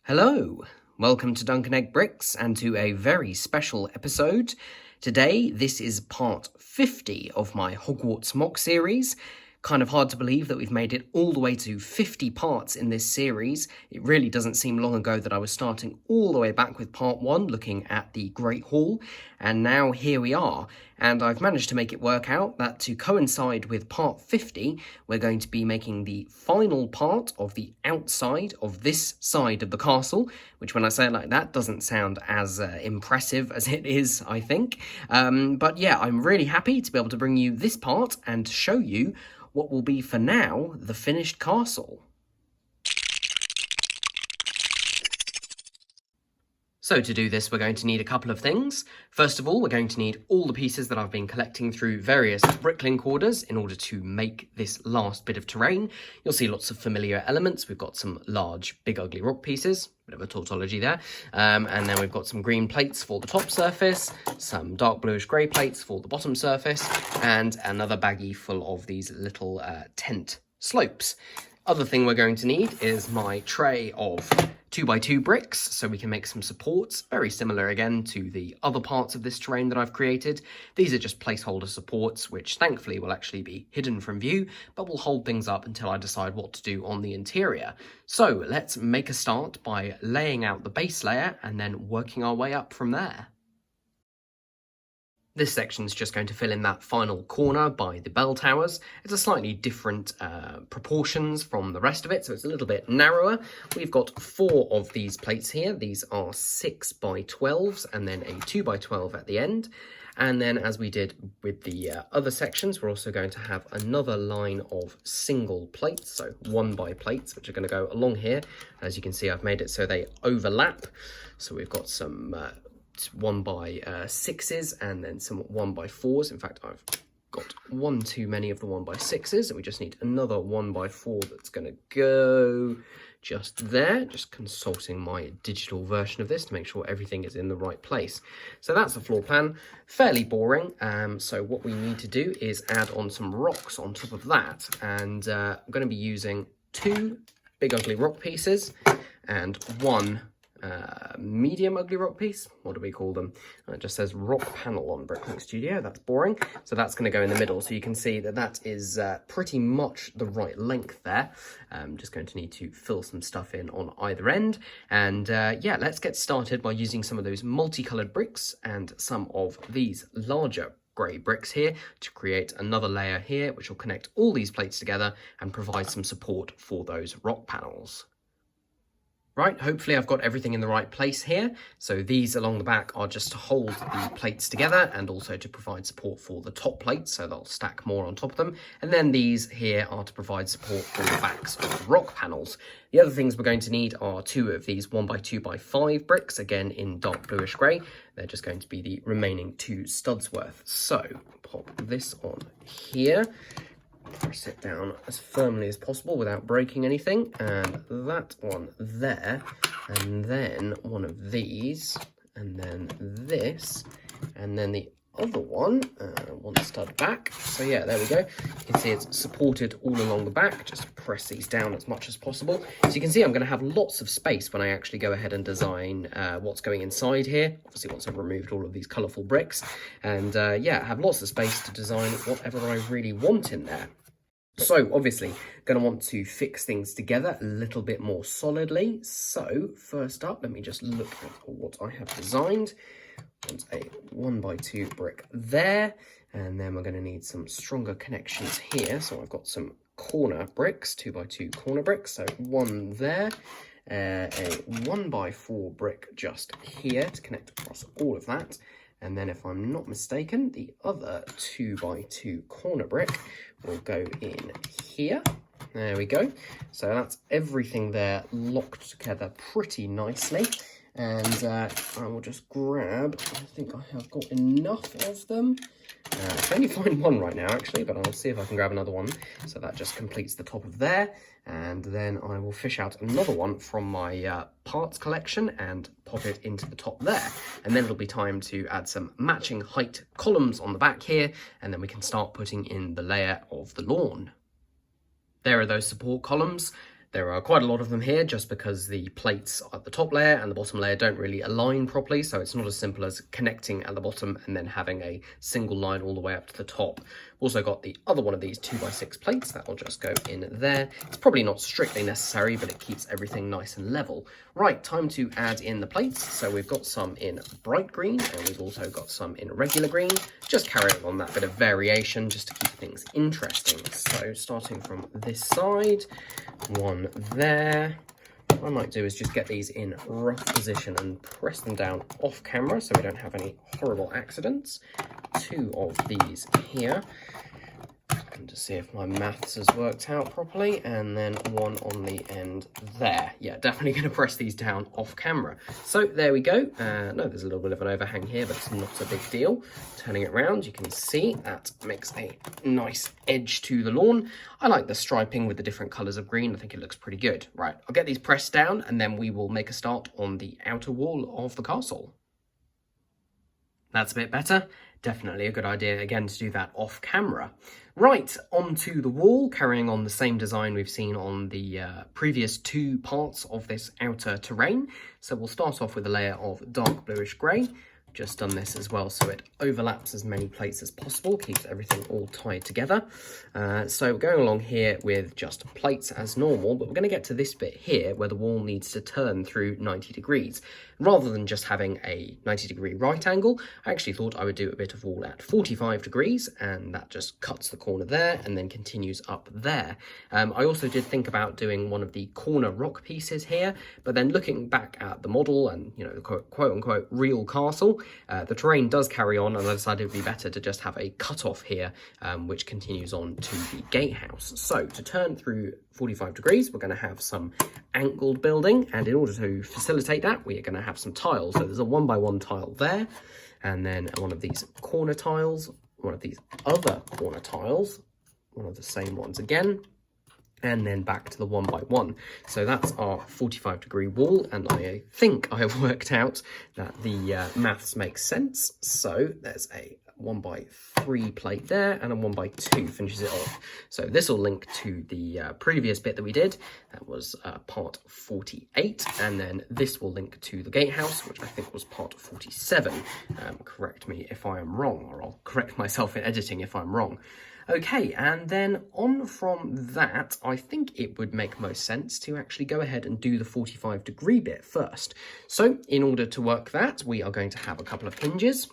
Hello, welcome to Duncan Egg Bricks and to a very special episode. Today, this is part 50 of my Hogwarts MOC series. Kind of hard to believe that we've made it all the way to 50 parts in this series. It really doesn't seem long ago that I was starting all the way back with part 1, looking at the Great Hall, and now here we are. And I've managed to make it work out that to coincide with part 50, we're going to be making the final part of the outside of this side of the castle, which when I say it like that doesn't sound as impressive as it is, I think. But yeah, I'm really happy to be able to bring you this part and show you what will be, for now, the finished castle. So to do this, we're going to need a couple of things. First of all, we're going to need all the pieces that I've been collecting through various bricklink orders in order to make this last bit of terrain. You'll see lots of familiar elements. We've got some large, big, ugly rock pieces, bit of a tautology there. And then we've got some green plates for the top surface, some dark bluish grey plates for the bottom surface, and another baggie full of these little tent slopes. Other thing we're going to need is my tray of 2x2 bricks, so we can make some supports, very similar again to the other parts of this terrain that I've created. These are just placeholder supports, which thankfully will actually be hidden from view, but will hold things up until I decide what to do on the interior. So let's make a start by laying out the base layer and then working our way up from there. This section's just going to fill in that final corner by the bell towers. It's a slightly different proportions from the rest of it, so it's a little bit narrower. We've got 4 of these plates here. These are 6x12s and then a 2x12 at the end. And then, as we did with the other sections, we're also going to have another line of single plates, so 1x plates, which are going to go along here. As you can see, I've made it so they overlap. So we've got some 1x6s and then some 1x4s. In fact, I've got one too many of the 1x6s, and we just need another 1x4 that's going to go just there. Just consulting my digital version of this to make sure everything is in the right place. So that's the floor plan. Fairly boring. So what we need to do is add on some rocks on top of that, and I'm going to be using 2 big ugly rock pieces and 1 medium ugly rock piece. What do we call them? It just says rock panel on Bricklink Studio. That's boring. So that's going to go in the middle. So you can see that that is pretty much the right length there. I'm just going to need to fill some stuff in on either end. And yeah, let's get started by using some of those multicolored bricks and some of these larger grey bricks here to create another layer here, which will connect all these plates together and provide some support for those rock panels. Right, hopefully I've got everything in the right place here. So these along the back are just to hold the plates together and also to provide support for the top plates, so they'll stack more on top of them. And then these here are to provide support for the backs of the rock panels. The other things we're going to need are 2 of these 1x2x5 bricks, again in dark bluish grey. They're just going to be the remaining 2 studs worth. So pop this on here. Press it down as firmly as possible without breaking anything, and that one there, and then one of these, and then this, and then the other one, one stud back. So yeah, there we go. You can see it's supported all along the back. Just press these down as much as possible. So you can see I'm going to have lots of space when I actually go ahead and design what's going inside here. Obviously once I've removed all of these colourful bricks, and yeah, have lots of space to design whatever I really want in there. So obviously going to want to fix things together a little bit more solidly. So first up, let me just look at what I have designed. Want a 1x2 brick there, and then we're going to need some stronger connections here. So I've got some corner bricks, 2x2 corner bricks. So one there, a 1x4 brick just here to connect across all of that. And then, if I'm not mistaken, the other 2x2 corner brick will go in here. There we go. So that's everything there locked together pretty nicely. And I will just grab, I think I have got enough of them. I can only find one right now, actually, but I'll see if I can grab another one. So that just completes the top of there. And then I will fish out another one from my parts collection and pop it into the top there. And then it'll be time to add some matching height columns on the back here. And then we can start putting in the layer of the lawn. There are those support columns. There are quite a lot of them here just because the plates at the top layer and the bottom layer don't really align properly, so it's not as simple as connecting at the bottom and then having a single line all the way up to the top. Also got the other one of these 2x6 plates that will just go in there. It's probably not strictly necessary, but it keeps everything nice and level. Right, time to add in the plates. So we've got some in bright green and we've also got some in regular green. Just carrying on that bit of variation just to keep things interesting. So starting from this side, one there. What I might do is just get these in rough position and press them down off camera so we don't have any horrible accidents. Two of these here. And to see if my maths has worked out properly, and then one on the end there. Yeah, definitely going to press these down off camera. So there we go. No, there's a little bit of an overhang here, but it's not a big deal. Turning it around, you can see that makes a nice edge to the lawn. I like the striping with the different colours of green. I think it looks pretty good. Right, I'll get these pressed down and then we will make a start on the outer wall of the castle. That's a bit better. Definitely a good idea, again, to do that off camera. Right, onto the wall, carrying on the same design we've seen on the previous two parts of this outer terrain. So we'll start off with a layer of dark bluish grey. Just done this as well so it overlaps as many plates as possible, keeps everything all tied together. So we're going along here with just plates as normal, but we're going to get to this bit here where the wall needs to turn through 90 degrees. Rather than just having a 90-degree right angle, I actually thought I would do a bit of wall at 45 degrees, and that just cuts the corner there and then continues up there. I also did think about doing one of the corner rock pieces here, but then looking back at the model and, you know, the quote-unquote real castle, the terrain does carry on, and I decided it would be better to just have a cut-off here, which continues on to the gatehouse. So to turn through 45 degrees, we're going to have some angled building, and in order to facilitate that, we are going to have some tiles. So there's a 1x1 tile there, and then one of these corner tiles, one of these other corner tiles, one of the same ones again, and then back to the 1x1. So that's our 45-degree wall, and I think I have worked out that the maths makes sense. So there's a 1x3 plate there, and a 1x2 finishes it off. So this will link to the previous bit that we did. That was part 48, and then this will link to the gatehouse, which I think was part 47. Correct me if I am wrong, or I'll correct myself in editing if I'm wrong. Okay, and then on from that, I think it would make most sense to actually go ahead and do the 45-degree bit first. So in order to work that, we are going to have a couple of hinges.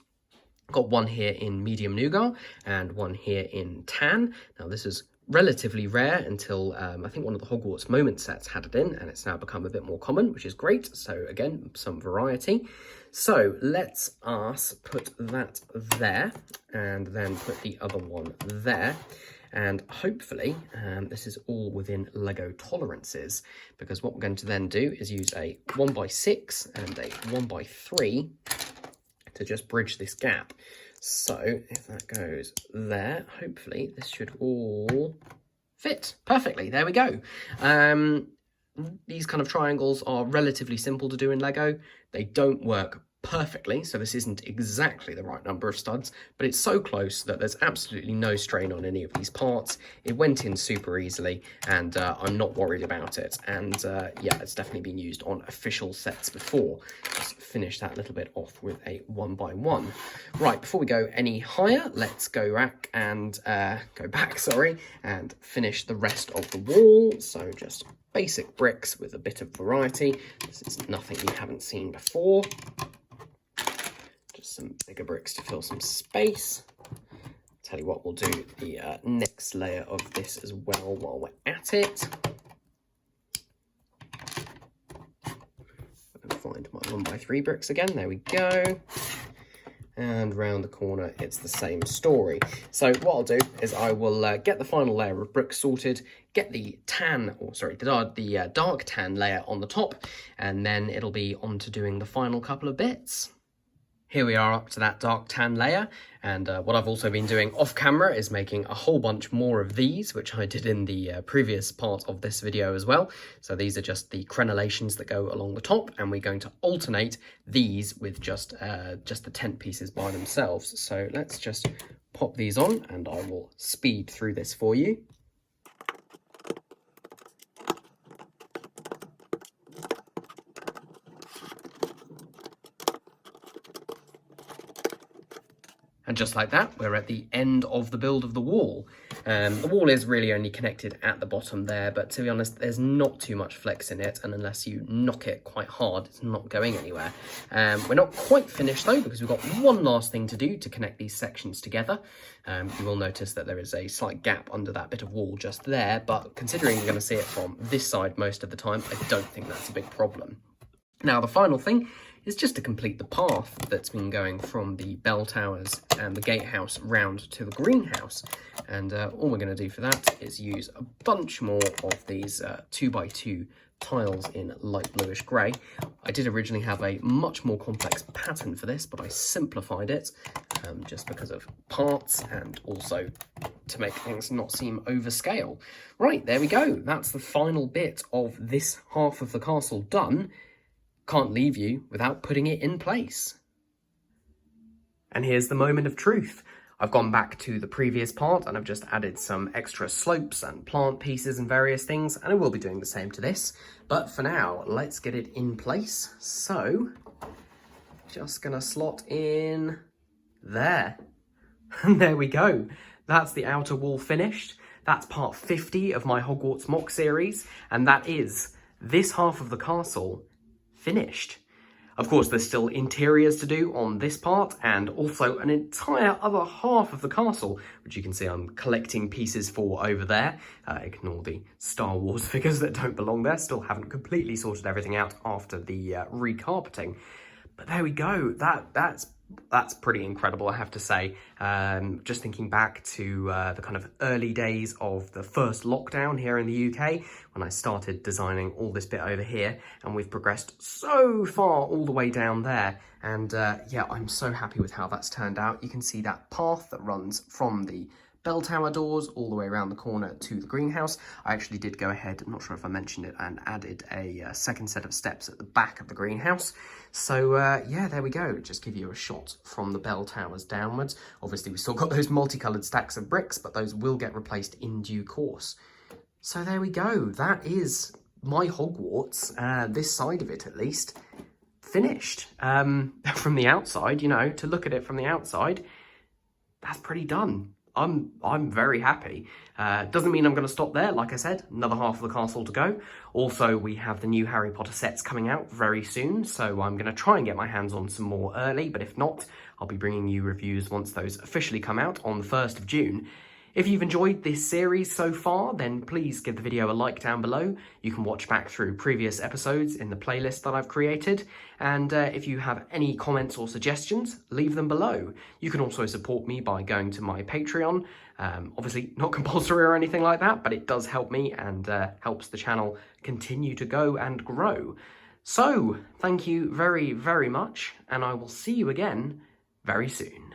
Got one here in medium nougat and one here in tan. Now this is relatively rare until I think one of the Hogwarts Moment sets had it in, and it's now become a bit more common, which is great. So again, some variety. So let's us put that there and then put the other one there. And hopefully this is all within Lego tolerances, because what we're going to then do is use a 1x6 and a 1x3 to just bridge this gap. So if that goes there, hopefully this should all fit perfectly. There we go. These kind of triangles are relatively simple to do in Lego. They don't work perfectly, so this isn't exactly the right number of studs, but it's so close that there's absolutely no strain on any of these parts. It went in super easily, and I'm not worried about it. And yeah, it's definitely been used on official sets before. Just finish that little bit off with a 1x1. Right, before we go any higher, let's go back and and finish the rest of the wall. So just basic bricks with a bit of variety. This is nothing you haven't seen before. Just some bigger bricks to fill some space. Tell you what, we'll do the next layer of this as well while we're at it. Find my 1x3 bricks again. There we go. And round the corner, it's the same story. So what I'll do is I will get the final layer of bricks sorted, get the dark tan layer on the top, and then it'll be on to doing the final couple of bits. Here we are up to that dark tan layer, and what I've also been doing off camera is making a whole bunch more of these, which I did in the previous part of this video as well. So these are just the crenellations that go along the top, and we're going to alternate these with just the tent pieces by themselves. So let's just pop these on, and I will speed through this for you. And just like that, we're at the end of the build of the wall. The wall is really only connected at the bottom there, but to be honest, there's not too much flex in it, and unless you knock it quite hard, it's not going anywhere. We're not quite finished though, because we've got one last thing to do to connect these sections together. You will notice that there is a slight gap under that bit of wall just there, but considering you're going to see it from this side most of the time, I don't think that's a big problem. Now, the final thing is just to complete the path that's been going from the bell towers and the gatehouse round to the greenhouse. And all we're going to do for that is use a bunch more of these 2x2 tiles in light bluish grey. I did originally have a much more complex pattern for this, but I simplified it just because of parts and also to make things not seem overscale. Right, there we go. That's the final bit of this half of the castle done. Can't leave you without putting it in place. And here's the moment of truth. I've gone back to the previous part and I've just added some extra slopes and plant pieces and various things, and I will be doing the same to this. But for now, let's get it in place. So, just gonna slot in there. And there we go. That's the outer wall finished. That's part 50 of my Hogwarts MOC series, and that is this half of the castle finished. Of course, there's still interiors to do on this part, and also an entire other half of the castle, which you can see I'm collecting pieces for over there. Ignore the Star Wars figures that don't belong there. Still haven't completely sorted everything out after the recarpeting. But there we go. That's pretty incredible, I have to say. Just thinking back to the kind of early days of the first lockdown here in the UK, when I started designing all this bit over here, and we've progressed so far all the way down there. And yeah, I'm so happy with how that's turned out. You can see that path that runs from the bell tower doors all the way around the corner to the greenhouse. I actually did go ahead, I'm not sure if I mentioned it, and added a second set of steps at the back of the greenhouse. So yeah, there we go. Just give you a shot from the bell towers downwards. Obviously, we've still got those multicolored stacks of bricks, but those will get replaced in due course. So there we go. That is my Hogwarts, this side of it at least, finished. From the outside, you know, to look at it from the outside, that's pretty done. I'm very happy. Doesn't mean I'm going to stop there. Like I said, another half of the castle to go. Also, we have the new Harry Potter sets coming out very soon, so I'm going to try and get my hands on some more early, but if not, I'll be bringing you reviews once those officially come out on the 1st of June. If you've enjoyed this series so far, then please give the video a like down below. You can watch back through previous episodes in the playlist that I've created. And if you have any comments or suggestions, leave them below. You can also support me by going to my Patreon. Obviously not compulsory or anything like that, but it does help me and helps the channel continue to go and grow. So, thank you very, very much, and I will see you again very soon.